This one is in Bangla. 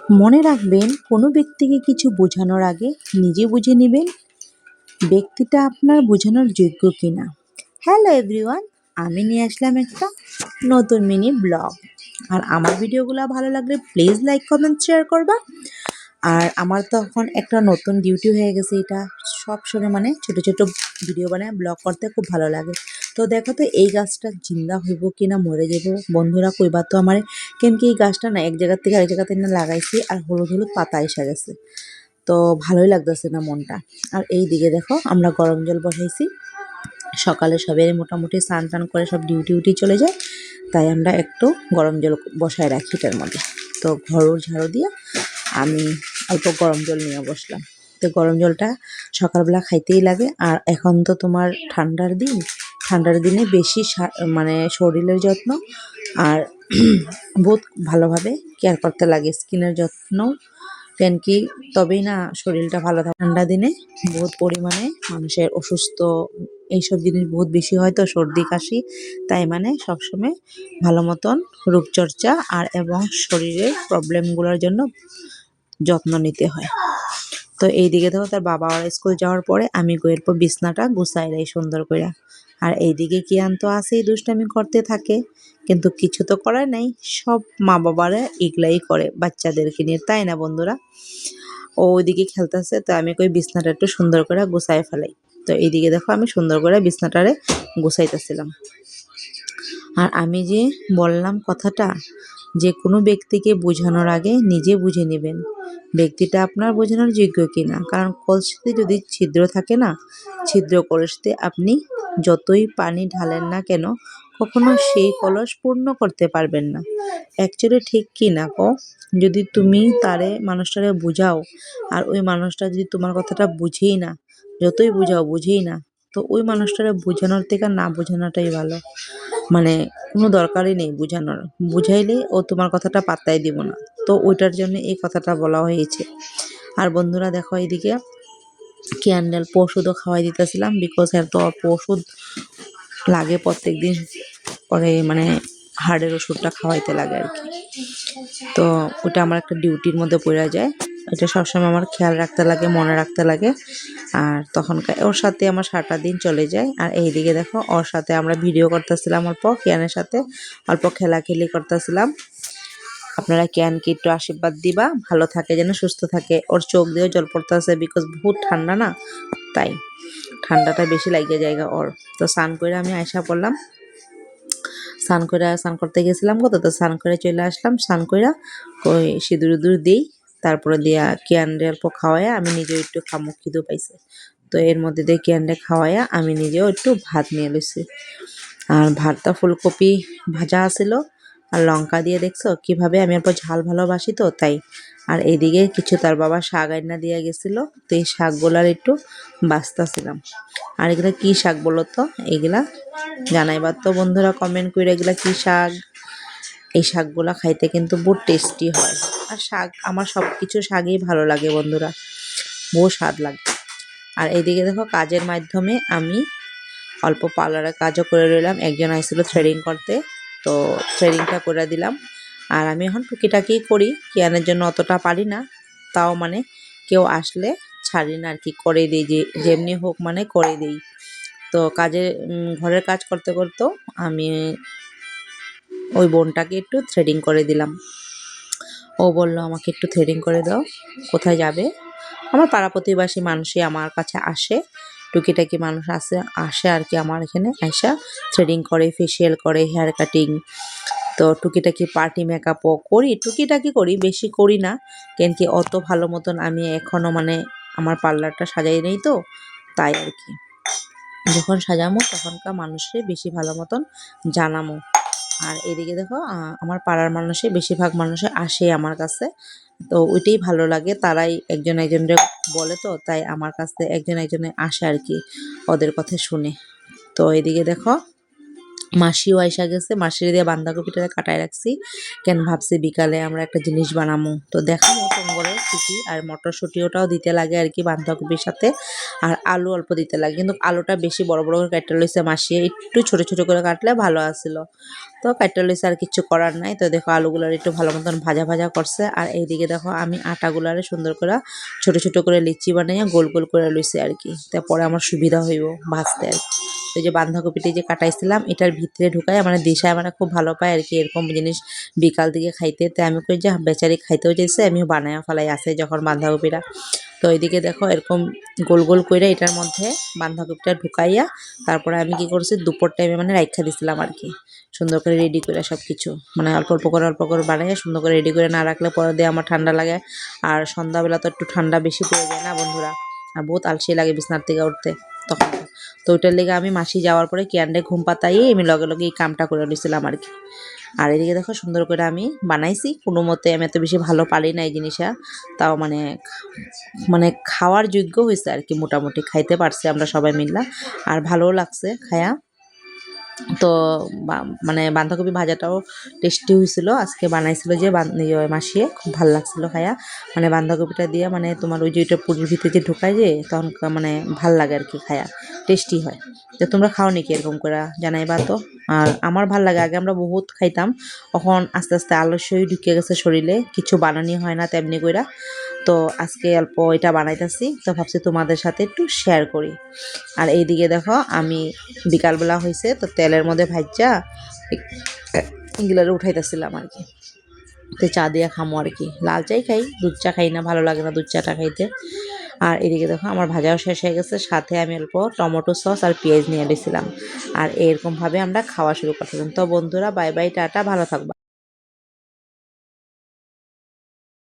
মনে রাখবেন, কোনো ব্যক্তিকে কিছু বোঝানোর আগে নিজে বুঝে নেবেন ব্যক্তিটা আপনার বোঝানোর যোগ্য কিনা। হ্যালো এভরিওয়ান, আমি নিয়ে আসলাম একটা নতুন মিনি ব্লগ। আর আমার ভিডিওগুলো ভালো লাগলে প্লিজ লাইক কমেন্ট শেয়ার করবা। আর আমার তো এখন একটা নতুন ডিউটি হয়ে গেছে, এটা সব সময় মানে ছোট ছোট ভিডিও বানায় ব্লগ করতে খুব ভালো লাগে। তো দেখো তো এই গাছটা জিন্দা হইব কিনা মরে যাব, বন্ধুরা কইবা তো আমার। কেন কি এই গাছটা না এক জায়গার থেকে আরেক জায়গাতে না লাগাইছি, আর হলুদ হলুদ পাতা এসে গেছে, তো ভালোই লাগতেছে না মনটা। আর এই দিকে দেখো আমরা গরম জল বসাইছি। সকালে সবাই মোটামুটি স্নান টান করে সব ডিউটি উটি চলে যায়, তাই আমরা একটু গরম জল বসায় রাখি এটার মধ্যে। তো ঘর ঝাড়ু দিয়ে আমি অল্প গরম জল নিয়ে বসলাম। তো গরম জলটা সকালবেলা খাইতেই লাগে। আর এখন তো তোমার ঠান্ডার দিন, ঠান্ডার দিনে বেশি মানে শরীরের যত্ন আর বহুত ভালোভাবে কেয়ার করতে লাগে, স্কিনের যত্ন। কেন কি তবেই না শরীরটা ভালো থাকে। ঠান্ডা দিনে বহুত পরিমাণে মানুষের অসুস্থ এইসব জিনিস বহুত বেশি হয়, তো সর্দি কাশি। তাই মানে সবসময় ভালো মতন রূপচর্চা আর এবং শরীরের প্রবলেমগুলোর জন্য যত্ন নিতে হয়। তো এইদিকে দেখো তার বাবা ওরা স্কুল যাওয়ার পরে আমি এরপর বিছনাটা গুছাই দেই সুন্দর করে। আর এইদিকে কিয়ান তো আছেই দুষ্টামি করতে থাকে, কিন্তু কিছু তো করার নাই, সব মা বাবারা এগুলাই করে বাচ্চাদেরকে নিয়ে, তাই না বন্ধুরা? ও ওইদিকে খেলতেছে, তো আমি কই বিছনাটা একটু সুন্দর করে গুছাই ফেলাই। তো এইদিকে দেখো আমি সুন্দর করে বিছনাটারে গুছাইতেছিলাম। আর আমি যে বললাম কথাটা, যে কোনো ব্যক্তিকে বোঝানোর আগে নিজে বুঝে নেবেন ব্যক্তিটা আপনার বোঝানোর যোগ্য কিনা। কারণ কলসিতে যদি ছিদ্র থাকে না, ছিদ্র কলসিতে আপনি যতই পানি ঢালেন না কেন, কখনো সেই কলস পূর্ণ করতে পারবেন না। অ্যাকচুয়ালি ঠিক কি না কো? যদি তুমি তারে মানুষটারে বুঝাও, আর ওই মানুষটা যদি তোমার কথাটা বুঝেই না, যতই বুঝাও বুঝেই না, তো ওই মানুষটারে বোঝানোর থেকে না বোঝানোটাই ভালো। মানে কোনো দরকারই নেই বুঝানোর, বুঝাইলে ও তোমার কথাটা পাত্তাই দিব না। তো ওইটার জন্য এই কথাটা বলা হয়েছে। আর বন্ধুরা দেখো এইদিকে ক্যান্ডেল ওষুধও খাওয়াই দিতেছিলাম, বিকজ এর তো অল্প ওষুধ লাগে প্রত্যেক দিন পরে, মানে হার্টের ওষুধটা খাওয়াইতে লাগে আর কি। তো ওটা আমার একটা ডিউটির মধ্যে পড়ে যায়, এটা সবসময় আমার খেয়াল রাখতে লাগে, মনে রাখতে লাগে। আর তখনকার ওর সাথে আমার সারাটা দিন চলে যায়। আর এইদিকে দেখো ওর সাথে আমরা ভিডিও করতেছিলাম, অল্প কিয়ানের সাথে অল্প খেলাখেলি করতেছিলাম। আপনারা কিয়ানকে একটু আশীর্বাদ দিবা, ভালো থাকে যেন, সুস্থ থাকে। ওর চোখ দিয়েও জল পড়তেছে, বিকজ বহুত ঠান্ডা না, তাই ঠান্ডাটা বেশি লাগিয়ে জায়গা ওর। তো স্নান করে আমি আয়সা পড়লাম, স্নান করতে গেছিলাম কত, তো স্নান করে চলে আসলাম। স্নান করে ওই সিঁদুর উদুর দিই, তারপরে দিয়া কিয়ানরে অল্প খাওয়াইয়া আমি নিজেও একটু খামো, খিদে পাইছে। তো এর মধ্যে দিয়ে কিয়ানরে খাওয়াইয়া আমি নিজেও একটু ভাত নিয়ে লইছি। আর ভাতটা ফুলকপি ভাজা আছিল, আর লঙ্কা দিয়ে দেখছো কিভাবে আমি অল্প ঝাল ভালোবাসি, তো তাই। আর এইদিকে কিছু তার বাবা শাক আইনা দিয়ে গেছিলো, তো এই শাকগুলার একটু বাছতাছিলাম। আর এগুলা কি শাক বলো তো? এগুলা জানাইবার তো বন্ধুরা কমেন্ট করে, এগুলা কি শাক। এই শাকগুলা খাইতে কিন্তু বহুত টেস্টি হয়। আর শাক আমার সব কিছু শাকই ভালো লাগে বন্ধুরা, বহু স্বাদ লাগে। আর এইদিকে দেখো কাজের মাধ্যমে আমি অল্প পার্লারের কাজও করে রইলাম। একজন আইছিল থ্রেডিং করতে, তো থ্রেডিংটা করে দিলাম। আর আমি এখন টুকিটাকি করি, কিয়ানের জন্য অতটা পারি না, তাও মানে কেউ আসলে ছাড়ি না আর কি, করে দিই, যে যেমনি হোক মানে করে দিই। তো ঘরের কাজ করতে করতেও আমি ওই বোনটাকে একটু থ্রেডিং করে দিলাম। ও বলল আমাকে একটু থ্রেডিং করে দাও। কোথায় যাবে? আমার পাড়া প্রতিবেশী মানুষই আমার কাছে আসে, টুকিটাকি মানুষ আসে আর কি আমার এখানে আইসা থ্রেডিং করে, ফেসিয়াল করে, হেয়ার কাটিং। তো টুকিটাকি পার্টি মেকআপও করি, টুকিটাকি করি, বেশি করি না। কেন কি অত ভালো মতন আমি এখনও মানে আমার পার্লারটা সাজাই নেই, তো তাই আর কি। যখন সাজামো তখনকার মানুষকে বেশি ভালো মতন জানামো। আর এদিকে দেখো আমার পাড়ার মানুষে বেশিরভাগ মানুষে আসে আমার কাছে, তো ওইটাই ভালো লাগে। তারাই একজন একজনের বলে, তো তাই আমার কাছে একজন একজনে আসে আর কি, ওদের কথা শুনে। তো এদিকে দেখো মাসিও আইসা গেছে, মাসির দিয়ে বাঁধাকপিটা কাটায় রাখছি। কেন ভাবছি বিকালে আমরা একটা জিনিস বানামু, তো দেখাবো টঙ্গরে কি আর মটরশুঁটিওটাও দিতে লাগে আর কি বাঁধাকপির সাথে, আর আলু অল্প দিতে লাগে, কিন্তু আলুটা বেশি বড় বড় করে কাটতে লইছে মাসি, একটু ছোট ছোট করে কাটলে ভালো আসছিল। তো কাটতে লইছে, আর কিছু করার নাই। তো দেখো আলুগুলার একটু ভালো মতন ভাজা ভাজা করছে, আর এইদিকে দেখো আমি আটাগুলারে সুন্দর করে ছোট ছোট করে লিচি বানাইয়া গোল গোল করে লইছে আর কি, তারপরে আমার সুবিধা হইব ভাজতে আর কি। তো যে বাঁধাকপিটি যে কাটাইছিলাম এটার ভিতরে ঢুকাই, মানে দিশায় মানে খুব ভালো পায় আর কি এরকম জিনিস বিকাল দিকে খাইতে। তো আমি কই যে বেচারি খাইতেও যেছে, আমিও বানায়া ফেলাই আছে যখন বাঁধাকপিটা। তো এইদিকে দেখো এরকম গোল গোল করে এটার মধ্যে বাঁধাকপিটা ঢুকাইয়া তারপরে আমি কি করছি দুপুর টাইমে মানে রাইখা দিছিলাম আর কি, সুন্দর করে রেডি করে সব কিছু, মানে অল্প অল্প করে বানাইয়া সুন্দর করে রেডি করে না রাখলে পরে দিয়ে আমার ঠান্ডা লাগে। আর সন্ধ্যাবেলা তো একটু ঠান্ডা বেশি পড়ে যায় না বন্ধুরা, আর বহুত আলসি লাগে বিছনার থেকে উঠতে তখন। তো ওইটার লেগে আমি মাসি যাওয়ার পরে ক্যান্ডে ঘুম পাতাইয়ে আমি লগে লগে এই কামটা করে নিয়েছিলাম আর কি। আর এদিকে দেখো সুন্দর করে আমি বানাইছি, কোনো মতে আমি এত বেশি ভালো পারি না এই জিনিসটা, তাও মানে মানে খাওয়ার যোগ্য হয়েছে আর কি, মোটামুটি খাইতে পারছি আমরা সবাই মিললা, আর ভালোও লাগছে খায়া। তো মানে বাঁধাকপি ভাজাটাও টেস্টি হয়েছিল, আজকে বানাইছিল যে মাসিয়ে, খুব ভালো লাগছিল খায়া। মানে বাঁধাকপিটা দিয়ে মানে তোমার ওই যে ওইটা পুরির ভিতরে যে ঢুকায় যে তখন মানে ভাল লাগে আর কি খায়া, টেস্টি হয়। তো তোমরা খাও নাকি এরকম করে জানাইবা তো। আর আমার ভাল লাগে, আগে আমরা বহুত খাইতাম, এখন আস্তে আস্তে আলস্যই ঢুকে গেছে শরীরে, কিছু বানানি হয় না তেমনি কইরা। তো আজকে অল্প এটা বানাইতেছি, তো ভাবছি তোমাদের সাথে একটু শেয়ার করি। আর এইদিকে দেখো আমি বিকালবেলা হয়েছে তো তেলের মধ্যে ভাজা এগুলারে উঠাইতেছিলাম আর কি। তো চা দিয়ে খামো আর কি, লাল চাই খাই, দুধ চা খাই না, ভালো লাগে না দুধ চাটা খাইতে। আর এদিকে দেখো আমার ভাজাও শেষ হয়ে গেছে, সাথে আমি অল্প টমেটো সস আর পেঁয়াজ নিয়ে দিয়েছিলাম। আর এরকমভাবে আমরা খাওয়া শুরু করছিলাম। তো বন্ধুরা বাই বাই, টাটা, ভালো থাকবা।